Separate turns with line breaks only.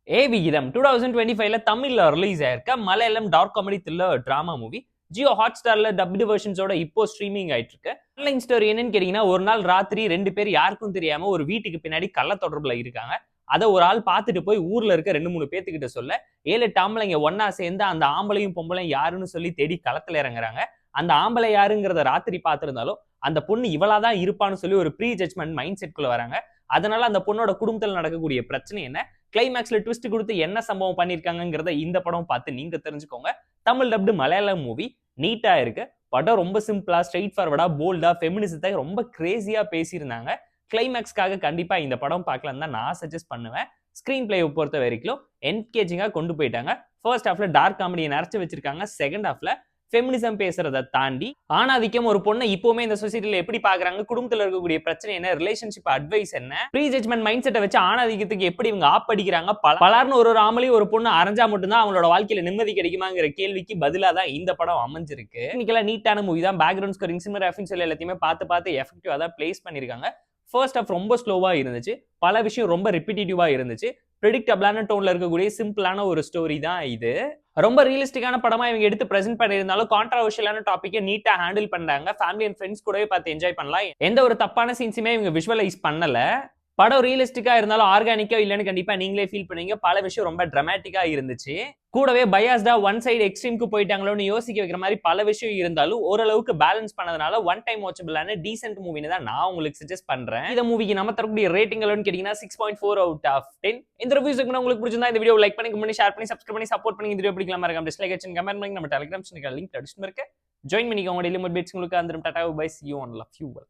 விகிதம் 2025ல தமிழ்ல ரிலீஸ் ஆயிருக்க Malayalam dark comedy thriller drama movie Jio ஹாட்ஸ்டார்ல டப்டு வெர்ஷன்ஸோட இப்போ ஸ்ட்ரீமிங் ஆயிட்டு இருக்கு. ஆன்லைன் ஸ்டோரி என்னன்னு கேட்டீங்கன்னா, ஒரு நாள் ராத்திரி 2 பேர் யாருக்கும் தெரியாம ஒரு வீட்டுக்கு பின்னாடி கள்ள தொடர்புல இருக்காங்க. அதை ஒரு ஆள் பார்த்துட்டு போய் ஊர்ல இருக்க 2-3 பேத்துக்கிட்ட சொல்ல 7-8 ஆம்பளைங்க ஒன்னா சேர்ந்து அந்த ஆம்பளையும் பொம்பளையும் யாருன்னு சொல்லி தேடி களத்துல இறங்குறாங்க. அந்த ஆம்பளை யாருங்கிறத ராத்திரி பார்த்திருந்தாலும் அந்த பொண்ணு இவளாதான் இருப்பான்னு சொல்லி ஒரு ப்ரீ ஜட்மெண்ட் மைண்ட் செட்குள்ள வராங்க. அதனால அந்த பொண்ணோட குடும்பத்தில் நடக்கக்கூடிய பிரச்சனை என்ன, கிளைமேக்ஸ்ல ட்விஸ்ட் கொடுத்து என்ன சம்பவம் பண்ணிருக்காங்கிறத இந்த படம் பார்த்து நீங்க தெரிஞ்சுக்கோங்க. தமிழ் டப்டு மலையாளம் மூவி நீட்டா இருக்கு. படம் ரொம்ப சிம்பிளா, ஸ்ட்ரெயிட் ஃபார்வர்டா, போல்டா, ஃபெமினிசத்தை ரொம்ப கிரேசியா பேசியிருந்தாங்க. கிளைமேக்ஸ்க்காக கண்டிப்பா இந்த படம் பார்க்கலாம் தான் நான் சஜஸ்ட் பண்ணுவேன். ஸ்கிரீன் பிளேயை பொறுத்த வரைக்கும் என்கேஜிங்கா கொண்டு போயிட்டாங்க. ஃபர்ஸ்ட் ஹாஃப்ல டார்க் காமெடியை நிறைச்சு வச்சிருக்காங்க. செகண்ட் ஹாஃப்ல ஃபெமினிசம் பேசுறதை தாண்டி ஆணாதிக்கம் ஒரு பொண்ணை இப்பவுமே இந்த சொசைட்டில எப்படி பாக்குறாங்க, குடும்பத்துல இருக்கக்கூடிய பிரச்சனை என்ன, ரிலேஷன்ஷிப் அட்வைஸ் என்ன, ப்ரீ ஜட்மெண்ட் மைண்ட் செட்டை வச்சு ஆணாதிக்கத்துக்கு எப்படி இவங்க ஆப் அடிக்கிறாங்க, பலர்னு ஒரு ஆம்பளையும் ஒரு பொண்ணு அரைஞ்சா மட்டும்தான் அவங்களோட வாழ்க்கையில நிம்மதி கிடைக்குமாங்கிற கேள்விக்கு பதிலா தான் இந்த படம் அமைஞ்சிருக்கு. இன்னைக்கெல்லாம் நீட்டான மூவி தான். பேக்ரவுண்ட் ஸ்கோரிங், சினிமாட்டோகிராஃபி சொல்லி எல்லாத்தையுமே பார்த்து எஃபெக்டிவா தான் பிளேஸ் பண்ணிருக்காங்க. ஃபர்ஸ்ட் ஹாஃப் ரொம்ப ஸ்லோவா இருந்துச்சு. பல விஷயம் ரொம்ப ரிப்பீட்டிவா இருந்துச்சு. ப்ரெடிக்டபிளான டோன்ல இருக்கக்கூடிய சிம்பிளான ஒரு ஸ்டோரி தான் இது. ரொம்ப ரியலிஸ்டிக்கான படமா இவங்க எடுத்து பிரசென்ட் பண்ணியிருந்தாலும் கான்ட்ரவர்ஷியலான டாபிக்கை நீட்டா ஹேண்டில் பண்றாங்க. ஃபேமிலி அண்ட் ஃப்ரெண்ட்ஸ் கூடவே பார்த்து என்ஜாய் பண்ணலாம். எந்த ஒரு தப்பான சீன்ஸுமே இவங்க விஷுவலைஸ் பண்ணல. படம் ரியலிஸ்டிக்கா இருந்தாலும் ஆர்கானிக்கா இல்லைன்னு கண்டிப்பா நீங்களே ஃபீல் பண்ணுவீங்க. பல விஷயம் ரொம்ப டிராமட்டிக்கா இருந்துச்சு. கூடவே பயாஸ்டா ஒன் சைடு எக்ஸ்ட்ரீம்க்கு போயிட்டாங்களோன்னு யோசிக்க வைக்கிற மாதிரி பல விஷயம் இருந்தாலும் ஓரளவுக்கு பேலன்ஸ் பண்ணதுனால ஒன் டைம் வாட்சபிளான டீசென்ட் மூவின்னு தான் நான் உங்களுக்கு சஜஸ்ட் பண்றேன். இந்த மூவிக்கு நம்ம தரக்கூடிய ரேட்டிங் எல்லாம் கேட்டீங்கன்னா 6.4 அவுட் ஆஃப் 10. இந்த ரிவ்யூஸ் உங்களுக்கு பிடிச்சிருந்தா இந்த வீடியோ லைக் பண்ணி ஷேர் பண்ணி சப்ஸ்கிரைப் பண்ணி சப்போர்ட் பண்ணி இந்த வீடியோ பிடிக்கலாம் மறக்காம டிஸ்லைக் அடிச்சு கமெண்ட் பண்ணி நம்ம டெலிகிராம் சேனல் லிங்க் அடிச்சுட்டு இருக்கு. ஜாயின் பண்ணிக்கோங்க. டெய்லி மோட்டிவேட்ஸ் உங்களுக்கு அந்த tata bye, see you on love you all.